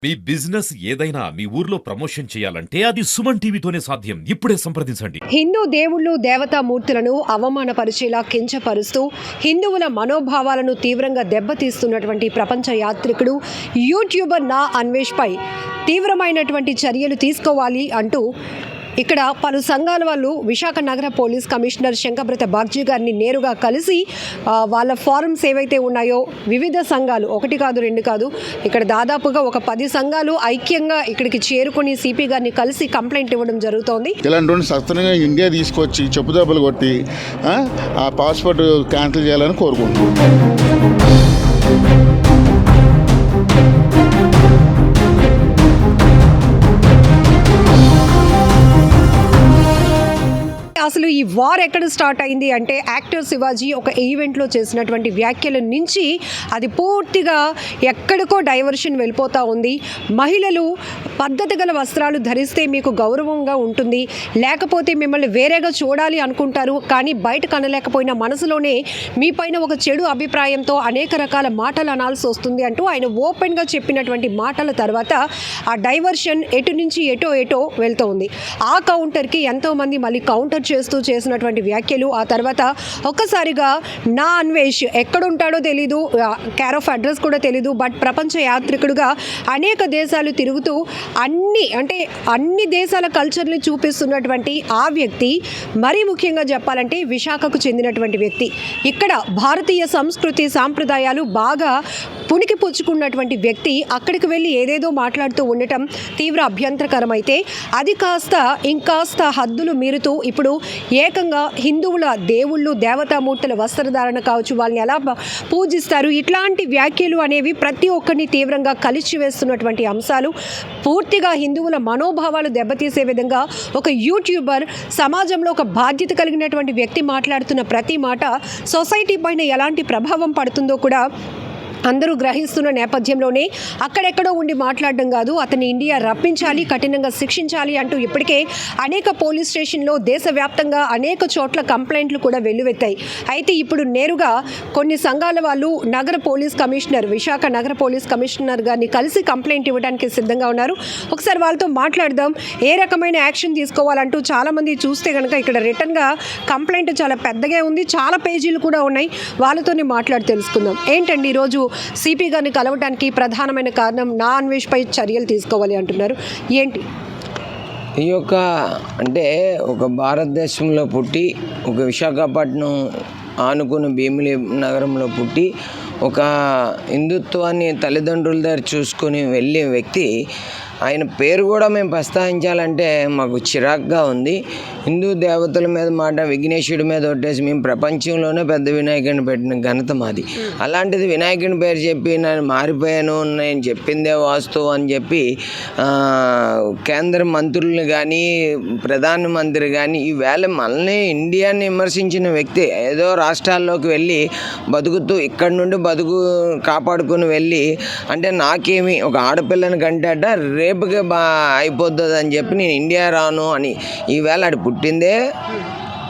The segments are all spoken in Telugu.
మీ బిజినెస్ ఏదైనా మీ ఊర్లో ప్రమోషన్ చేయాలంటే అది సుమన్ టీవీతోనే సాధ్యం. ఇప్పుడే సంప్రదించండి. హిందూ దేవుళ్ళు దేవతామూర్తులను అవమానపరిచేలా కించపరుస్తూ హిందువుల మనోభావాలను తీవ్రంగా దెబ్బతీస్తున్నటువంటి ప్రపంచ యాత్రికుడు యూట్యూబర్ నా అన్వేష్పై తీవ్రమైనటువంటి చర్యలు తీసుకోవాలి అంటూ ఇక్కడ పలు సంఘాల వాళ్ళు విశాఖ నగర పోలీస్ కమిషనర్ శంకబ్రత బాగ్జీ గారిని నేరుగా కలిసి వాళ్ళ ఫారమ్స్ ఏవైతే ఉన్నాయో వివిధ సంఘాలు ఒకటి కాదు రెండు కాదు ఇక్కడ దాదాపుగా ఒక 10 సంఘాలు ఐక్యంగా ఇక్కడికి చేరుకొని సిపి గారిని కలిసి కంప్లైంట్ ఇవ్వడం జరుగుతోంది. ఇలాంటి సత్వరంగా ఇండియా తీసుకొచ్చి చెప్పుదెబ్బలు కొట్టి ఆ పాస్పోర్ట్ క్యాన్సిల్ చేయాలని కోరుకుంటున్నాను. అసలు ఈ వార్ ఎక్కడ స్టార్ట్ అయింది అంటే యాక్టర్ శివాజీ ఒక ఈవెంట్లో చేసినటువంటి వ్యాఖ్యల నుంచి అది పూర్తిగా ఎక్కడికో డైవర్షన్ వెళ్ళిపోతూ ఉంది. మహిళలు పద్ధతి గల వస్త్రాలు ధరిస్తే మీకు గౌరవంగా ఉంటుంది, లేకపోతే మిమ్మల్ని వేరేగా చూడాలి అనుకుంటారు, కానీ బయట కనలేకపోయిన మనసులోనే మీ పైన ఒక చెడు అభిప్రాయంతో అనేక రకాల మాటలు అనాల్సి వస్తుంది అంటూ ఆయన ఓపెన్గా చెప్పినటువంటి మాటల తర్వాత ఆ డైవర్షన్ ఎటు నుంచి ఎటో వెళ్తూ ఉంది. ఆ కౌంటర్కి ఎంతోమంది మళ్ళీ కౌంటర్ చేసినటువంటి వ్యాఖ్యలు. ఆ తర్వాత ఒక్కసారిగా నా అన్వేష్ ఎక్కడుంటాడో తెలీదు, కేర్ ఆఫ్ అడ్రస్ కూడా తెలీదు, బట్ ప్రపంచ యాత్రికుడుగా అనేక దేశాలు తిరుగుతూ అన్ని దేశాల కల్చర్ని చూపిస్తున్నటువంటి ఆ వ్యక్తి, మరీ ముఖ్యంగా చెప్పాలంటే విశాఖకు చెందినటువంటి వ్యక్తి, ఇక్కడ భారతీయ సంస్కృతి సాంప్రదాయాలు బాగా పుణికి పుచ్చుకున్నటువంటి వ్యక్తి అక్కడికి వెళ్ళి ఏదేదో మాట్లాడుతూ ఉండటం తీవ్ర అభ్యంతరకరమైతే అది ఇంకాస్త హద్దులు మీరుతూ ఇప్పుడు ఏకంగా హిందువుల దేవుళ్ళు దేవతామూర్తుల వస్త్రధారణ కావచ్చు, వాళ్ళని ఎలా పూజిస్తారు, ఇట్లాంటి వ్యాఖ్యలు అనేవి ప్రతి ఒక్కరిని తీవ్రంగా కలిసివేస్తున్నటువంటి అంశాలు. పూర్తిగా హిందువుల మనోభావాలు దెబ్బతీసే విధంగా ఒక యూట్యూబర్, సమాజంలో ఒక బాధ్యత కలిగినటువంటి వ్యక్తి మాట్లాడుతున్న ప్రతి మాట సొసైటీ పైన ఎలాంటి ప్రభావం పడుతుందో కూడా అందరూ గ్రహిస్తున్న నేపథ్యంలోనే అక్కడెక్కడో ఉండి మాట్లాడడం కాదు, అతన్ని ఇండియా రప్పించాలి, కఠినంగా శిక్షించాలి అంటూ ఇప్పటికే అనేక పోలీస్ స్టేషన్లో దేశవ్యాప్తంగా అనేక చోట్ల కంప్లైంట్లు కూడా వెల్లువెత్తాయి. అయితే ఇప్పుడు నేరుగా కొన్ని సంఘాల వాళ్ళు విశాఖ నగర పోలీస్ కమిషనర్ గారిని కలిసి కంప్లైంట్ ఇవ్వడానికి సిద్ధంగా ఉన్నారు. ఒకసారి వాళ్ళతో మాట్లాడదాం, ఏ రకమైన యాక్షన్ తీసుకోవాలంటూ. చాలామంది చూస్తే కనుక ఇక్కడ రిటర్న్గా కంప్లైంట్ చాలా పెద్దగా ఉంది, చాలా పేజీలు కూడా ఉన్నాయి, వాళ్ళతోనే మాట్లాడి తెలుసుకుందాం. ఏంటండి ఈరోజు సిపి గారిని కలవడానికి ప్రధానమైన కారణం నా అన్వేష్పై చర్యలు తీసుకోవాలి అంటున్నారు, ఏంటి? ఈ యొక్క అంటే ఒక భారతదేశంలో పుట్టి ఒక విశాఖపట్నం ఆనుకుని భీమిలి నగరంలో పుట్టి ఒక హిందుత్వాన్ని తల్లిదండ్రుల దగ్గర చూసుకొని వెళ్ళే వ్యక్తి, ఆయన పేరు కూడా మేము ప్రస్తావించాలంటే మాకు చిరాగ్గా ఉంది. హిందూ దేవతల మీద మాట విఘ్నేశ్వరుడి మీద ఒట్టేసి మేము ప్రపంచంలోనే పెద్ద వినాయకుడిని పెట్టిన ఘనత మాది. అలాంటిది వినాయకుని పేరు చెప్పి నేను మారిపోయాను, నేను చెప్పిందే వాస్తవం అని చెప్పి కేంద్ర మంత్రులు కానీ ప్రధానమంత్రి కానీ ఈవేళ మనల్ని ఇండియాని విమర్శించిన వ్యక్తి ఏదో రాష్ట్రాల్లోకి వెళ్ళి బతుకుతూ ఇక్కడి నుండి కాపాడుకుని వెళ్ళి అంటే నాకేమి ఒక ఆడపిల్లని కంటేట రేపుగా అయిపోతుంది అని చెప్పి నేను ఇండియా రాను అని. ఈవేళ అది పుట్టిందే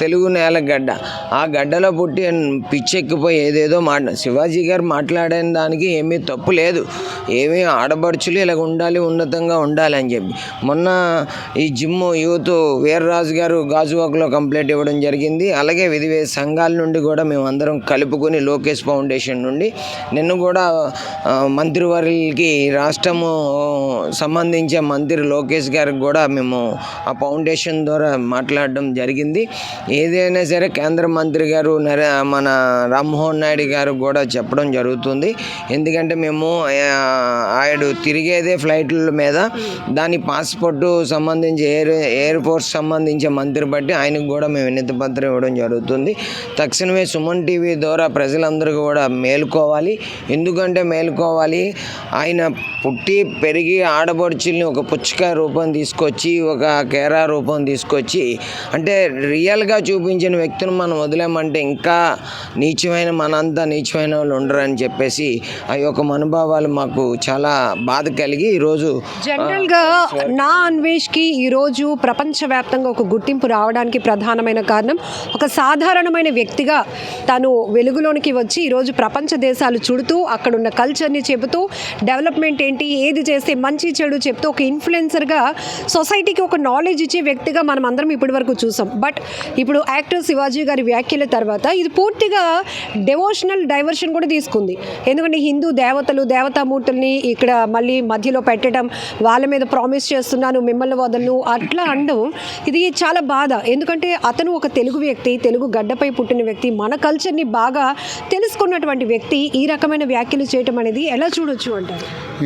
తెలుగు నేల గడ్డ, ఆ గడ్డలో పుట్టి పిచ్చెక్కిపోయి ఏదేదో శివాజీ గారు మాట్లాడిన దానికి ఏమీ తప్పు లేదు. ఏమీ ఆడపడుచులు ఇలాగ ఉండాలి, ఉన్నతంగా ఉండాలి అని చెప్పి మొన్న ఈ జిమ్ యూత్ వీర్రాజు గారు గాజువాకలో కంప్లైంట్ ఇవ్వడం జరిగింది. అలాగే వివిధ సంఘాల నుండి కూడా మేము అందరం కలుపుకొని లోకేష్ ఫౌండేషన్ నుండి నిన్ను కూడా మంత్రివర్యులకి రాష్ట్రము సంబంధించే మంత్రి లోకేష్ గారికి కూడా మేము ఆ ఫౌండేషన్ ద్వారా మాట్లాడడం జరిగింది. ఏదైనా సరే కేంద్ర మంత్రి గారు మన రామ్మోహన్ నాయుడు గారు కూడా చెప్పడం జరుగుతుంది. ఎందుకంటే మేము ఆయన తిరిగేదే ఫ్లైట్ల మీద, దాని పాస్పోర్టు సంబంధించి ఎయిర్ ఫోర్స్ సంబంధించిన మంత్రి బట్టి ఆయనకు కూడా మేము వినతి పత్రం ఇవ్వడం జరుగుతుంది. తక్షణమే సుమన్ టీవీ ద్వారా ప్రజలందరూ కూడా మేలుకోవాలి. ఎందుకంటే మేలుకోవాలి, ఆయన పుట్టి పెరిగి ఆడపడుచుల్ని ఒక పుచ్చకాయ రూపం తీసుకొచ్చి ఒక కేరా రూపం తీసుకొచ్చి అంటే రియల్గా నీచంగా చూపించిన వ్యక్తిని మనం వదిలేమంటే ఇంకా నీచమైన మనంతా నీచమైన వాళ్ళు ఉండరని చెప్పేసి ఆ యొక్క మనోభావాలు మాకు చాలా బాధ కలిగి ఈరోజు జనరల్గా నా అన్వేష్కి ఈరోజు ప్రపంచవ్యాప్తంగా ఒక గుర్తింపు రావడానికి ప్రధానమైన కారణం ఒక సాధారణమైన వ్యక్తిగా తను వెలుగులోనికి వచ్చి ఈరోజు ప్రపంచ దేశాలు చుడుతూ అక్కడున్న కల్చర్ని చెబుతూ డెవలప్మెంట్ ఏంటి ఏది చేస్తే మంచి చెడు చెప్తూ ఒక ఇన్ఫ్లుయెన్సర్గా సొసైటీకి ఒక నాలెడ్జ్ ఇచ్చే వ్యక్తిగా మనం అందరం ఇప్పటి వరకు చూసాం. బట్ ఇప్పుడు యాక్టర్ శివాజీ గారి వ్యాఖ్యల తర్వాత ఇది పూర్తిగా డెవోషనల్ డైవర్షన్ కూడా తీసుకుంది. ఎందుకంటే హిందూ దేవతలు దేవతామూర్తుల్ని ఇక్కడ మళ్ళీ మధ్యలో పెట్టడం, వాళ్ళ మీద ప్రామిస్ చేస్తున్నాను మిమ్మల్ని వదలను అట్లా అనడం ఇది చాలా బాధ. ఎందుకంటే అతను ఒక తెలుగు వ్యక్తి, తెలుగు గడ్డపై పుట్టిన వ్యక్తి, మన కల్చర్ని బాగా తెలుసుకున్నటువంటి వ్యక్తి ఈ రకమైన వ్యాఖ్యలు చేయటం అనేది ఎలా చూడొచ్చు అంటారు?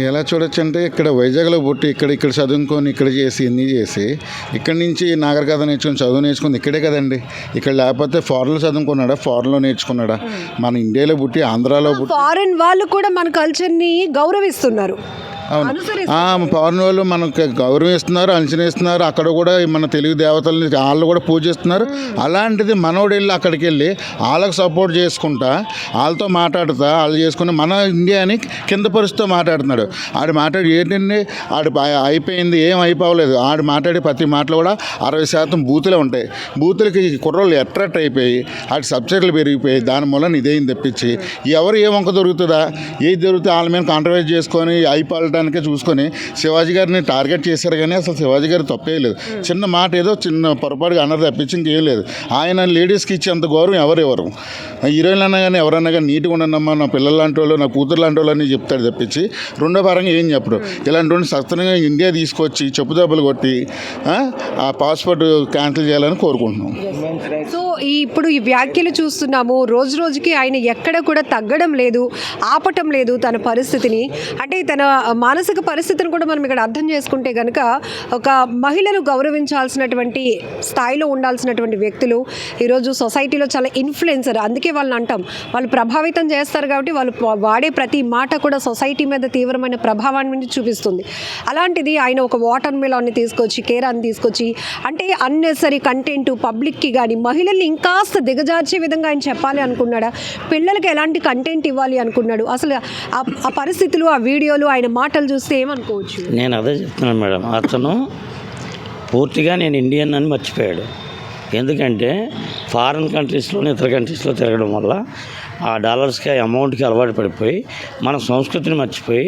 ఎలా చూడొచ్చు అంటే ఇక్కడ వైజాగ్లో పుట్టి ఇక్కడ చదువుకొని ఇక్కడ చేసి ఇన్ని చేసి ఇక్కడి నుంచి నాగరికత నేర్చుకుని చదువు నేర్చుకుంది ఇక్కడే కదండి. ఇక్కడ లేకపోతే ఫారెన్లో చదువుకున్నాడా, ఫారెన్లో నేర్చుకున్నాడా? మన ఇండియాలో పుట్టి ఆంధ్రాలో పుట్టి ఫారెన్ వాళ్ళు కూడా మన కల్చర్ని గౌరవిస్తున్నారు. అవును, ఫారెన్ వాళ్ళు మనకు గౌరవిస్తున్నారు, అంచనేస్తున్నారు. అక్కడ కూడా మన తెలుగు దేవతల్ని వాళ్ళు కూడా పూజిస్తున్నారు. అలాంటిది మనోడు వెళ్ళి అక్కడికి వెళ్ళి వాళ్ళకి సపోర్ట్ చేసుకుంటా, వాళ్ళతో మాట్లాడుతా, వాళ్ళు చేసుకుని మన ఇండియాని కింద పరిస్థితితో మాట్లాడుతున్నాడు. ఆడు మాట్లాడి ఏంటండి, ఆడు అయిపోయింది, ఏం అయిపోవలేదు. ఆడు మాట్లాడే ప్రతి మాటలు కూడా 60% బూతులే ఉంటాయి. బూతులకి కుర్రోళ్ళు అట్రాక్ట్ అయిపోయి ఆడి సబ్సిడీలు పెరిగిపోయి దాని మూలన ఇదేం తెప్పించి ఎవరు ఏ వంక దొరుకుతుందా, ఏది దొరికితే వాళ్ళ మీద కాంట్రవర్సీ చేసుకొని అయిపోవటానికే చూసుకొని శివాజీ గారిని టార్గెట్ చేశారు. కానీ అసలు శివాజీ గారు తప్పే లేదు. చిన్న మాట ఏదో చిన్న పొరపాటుగా అన్నది తప్పించి ఇంకేం లేదు. ఆయన లేడీస్కి ఇచ్చేంత గౌరవం ఎవరెవరు హీరోయిన్లు అన్నా కానీ ఎవరన్నా కానీ నీట్గా ఉండనమ్మా, నా పిల్లలు లాంటి వాళ్ళు, నా కూతురు లాంటి వాళ్ళు అని చెప్తాడు తప్పించి రెండో పరంగా ఏం చెప్పడు. ఇలాంటి వాళ్ళు సత్వరంగా ఇండియా తీసుకొచ్చి చెప్పుదెబ్బలు కొట్టి ఆ పాస్పోర్ట్ క్యాన్సిల్ చేయాలని కోరుకుంటున్నాం. సో ఇప్పుడు ఈ వ్యాఖ్యలు చూస్తున్నాము, రోజు రోజుకి ఆయన ఎక్కడ కూడా తగ్గడం లేదు, ఆపటం లేదు తన పరిస్థితిని. అంటే తన మానసిక పరిస్థితిని కూడా మనం ఇక్కడ అర్థం చేసుకుంటే కనుక ఒక మహిళను గౌరవించాల్సినటువంటి స్థాయిలో ఉండాల్సినటువంటి వ్యక్తులు ఈరోజు సొసైటీలో చాలా ఇన్ఫ్లుయెన్సర్. అందుకే వాళ్ళని అంటాం, వాళ్ళు ప్రభావితం చేస్తారు కాబట్టి వాళ్ళు వాడే ప్రతి మాట కూడా సొసైటీ మీద తీవ్రమైన ప్రభావాన్ని చూపిస్తుంది. అలాంటిది ఆయన ఒక వాటర్ మిలాన్ని తీసుకొచ్చి, కేరాన్ని తీసుకొచ్చి, అంటే అన్నెసరీ కంటెంట్ పబ్లిక్కి కానీ మహిళల్ని ఇంకాస్త దిగజార్చే విధంగా ఆయన చెప్పాలి అనుకున్నాడా? పిల్లలకి ఎలాంటి కంటెంట్ ఇవ్వాలి అనుకున్నాడు? అసలు ఆ పరిస్థితులు, ఆ వీడియోలు, ఆయన మాటలు చూస్తే ఏమనుకోవచ్చు? నేను అదే చెప్తున్నాను మేడం, అతను పూర్తిగా నేను ఇండియన్ అని మర్చిపోయాడు. ఎందుకంటే ఫారిన్ కంట్రీస్లోనే ఇతర కంట్రీస్లో తిరగడం వల్ల ఆ డాలర్స్కి ఆ అమౌంట్కి అలవాటు పడిపోయి మన సంస్కృతిని మర్చిపోయి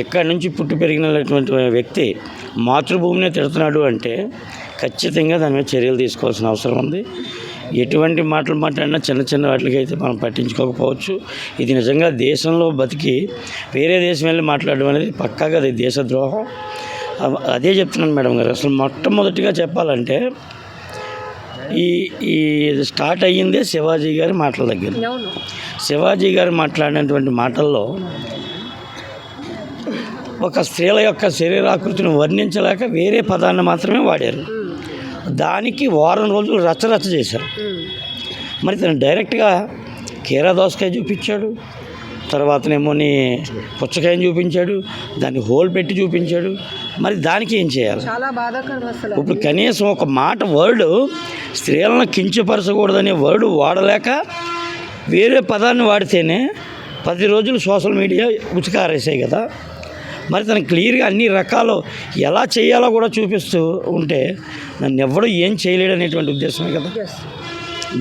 ఇక్కడి నుంచి పుట్టి పెరిగినటువంటి వ్యక్తి మాతృభూమిని తిడుతున్నాడు అంటే ఖచ్చితంగా దాని మీద చర్యలు తీసుకోవాల్సిన అవసరం ఉంది. ఎటువంటి మాటలు మాట్లాడినా చిన్న చిన్న వాటికి అయితే మనం పట్టించుకోకపోవచ్చు. ఇది నిజంగా దేశంలో బతికి వేరే దేశం వెళ్ళి మాట్లాడడం అనేది పక్కాగా అది దేశద్రోహం. అదే చెప్తున్నాను మేడం గారు. అసలు మొట్టమొదటిగా చెప్పాలంటే ఈ స్టార్ట్ అయ్యిందే శివాజీ గారి మాటల దగ్గర. శివాజీ గారు మాట్లాడినటువంటి మాటల్లో ఒక స్త్రీల యొక్క శరీరాకృతిని వర్ణించలేక వేరే పదాన్ని మాత్రమే వాడారు. దానికి వారం రోజులు రచ్చరచ్చ చేశారు. మరి తను డైరెక్ట్గా కీరా దోసకాయ చూపించాడు, తర్వాతనేమోని పుచ్చకాయని చూపించాడు, దాన్ని హోల్ పెట్టి చూపించాడు. మరి దానికి ఏం చేయాలి? చాలా బాధాకరం అసలు. ఇప్పుడు కనీసం ఒక మాట వర్డ్ స్త్రీలను కించపరచకూడదనే వర్డ్ వాడలేక వేరే పదాన్ని వాడితేనే 10 రోజులు సోషల్ మీడియా ఉచికారేసాయి కదా. మరి తను క్లియర్గా అన్ని రకాలు ఎలా చేయాలో కూడా చూపిస్తూ ఉంటే నన్ను ఎవడూ ఏం చేయలేడు అనేటువంటి ఉద్దేశమే కదా.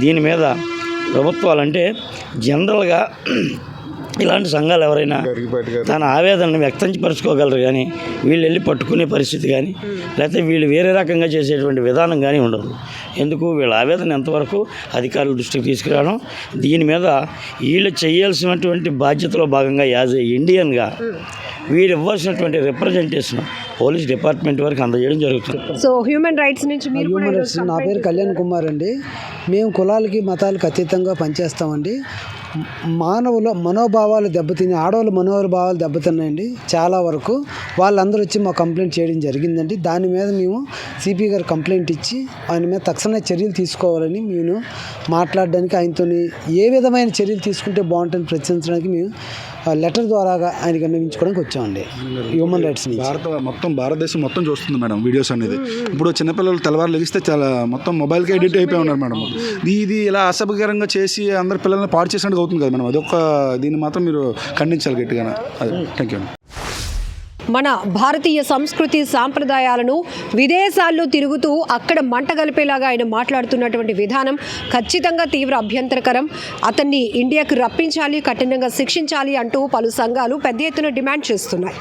దీని మీద ప్రభుత్వాలు అంటే జనరల్గా ఇలాంటి సంఘాలు ఎవరైనా తన ఆవేదనను వ్యక్తపరచుకోగలరు, కానీ వీళ్ళు వెళ్ళి పట్టుకునే పరిస్థితి కానీ లేకపోతే వీళ్ళు వేరే రకంగా చేసేటువంటి విధానం కానీ ఉండదు. ఎందుకు వీళ్ళ ఆవేదన ఎంతవరకు అధికారుల దృష్టికి తీసుకురావడం, దీని మీద వీళ్ళు చేయాల్సినటువంటి బాధ్యతలో భాగంగా యాజ్ ఏ ఇండియన్గా వీరు ఇవ్వాల్సినటువంటి రిప్రజెంటేషన్ పోలీస్ డిపార్ట్మెంట్ వరకు అందజేయడం జరుగుతుంది. సో హ్యూమన్ రైట్స్ నుంచి నా పేరు కళ్యాణ్ కుమార్ అండి. మేము కులాలకి మతాలకు అతీతంగా పనిచేస్తామండి. మానవుల మనోభావాలు దెబ్బతిని, ఆడవాళ్ళ మనోభావాలు దెబ్బతిన్నాయండి చాలా వరకు. వాళ్ళందరూ వచ్చి మా కంప్లైంట్ చేయడం జరిగిందండి. దాని మీద మేము సిపి గారు కంప్లైంట్ ఇచ్చి ఆయన మీద తక్షణ చర్యలు తీసుకోవాలని మేము మాట్లాడడానికి, ఆయనతో ఏ విధమైన చర్యలు తీసుకుంటే బాగుంటుందని ప్రశ్నించడానికి మేము లెటర్ ద్వారా ఆయనకి విన్నవించుకోవడానికి వచ్చామండి హ్యూమన్ రైట్స్ నుంచి. భారతదేశం మొత్తం చూస్తుంది మేడం వీడియోస్ అనేది. ఇప్పుడు చిన్నపిల్లలు తెల్లవారు లెగిస్తే చాలా మొత్తం మొబైల్కి ఎడిట్ అయిపోయి ఉన్నారు మేడం. ఇది ఇలా అసభ్యకరంగా చేసి అందరు పిల్లల్ని పాడు చేసినట్టు అవుతుంది కదా మేడం. అదొక దీన్ని మాత్రం మీరు ఖండించాలి గట్టిగా. అదే, థ్యాంక్ యూ. మన భారతీయ సంస్కృతి సాంప్రదాయాలను విదేశాల్లో తిరుగుతూ అక్కడ మంట కలిపేలాగా ఆయన మాట్లాడుతున్నటువంటి విధానం ఖచ్చితంగా తీవ్ర అభ్యంతరకరం. అతన్ని ఇండియాకు రప్పించాలి, కఠినంగా శిక్షించాలి అంటూ పలు సంఘాలు పెద్ద ఎత్తున డిమాండ్ చేస్తున్నాయి.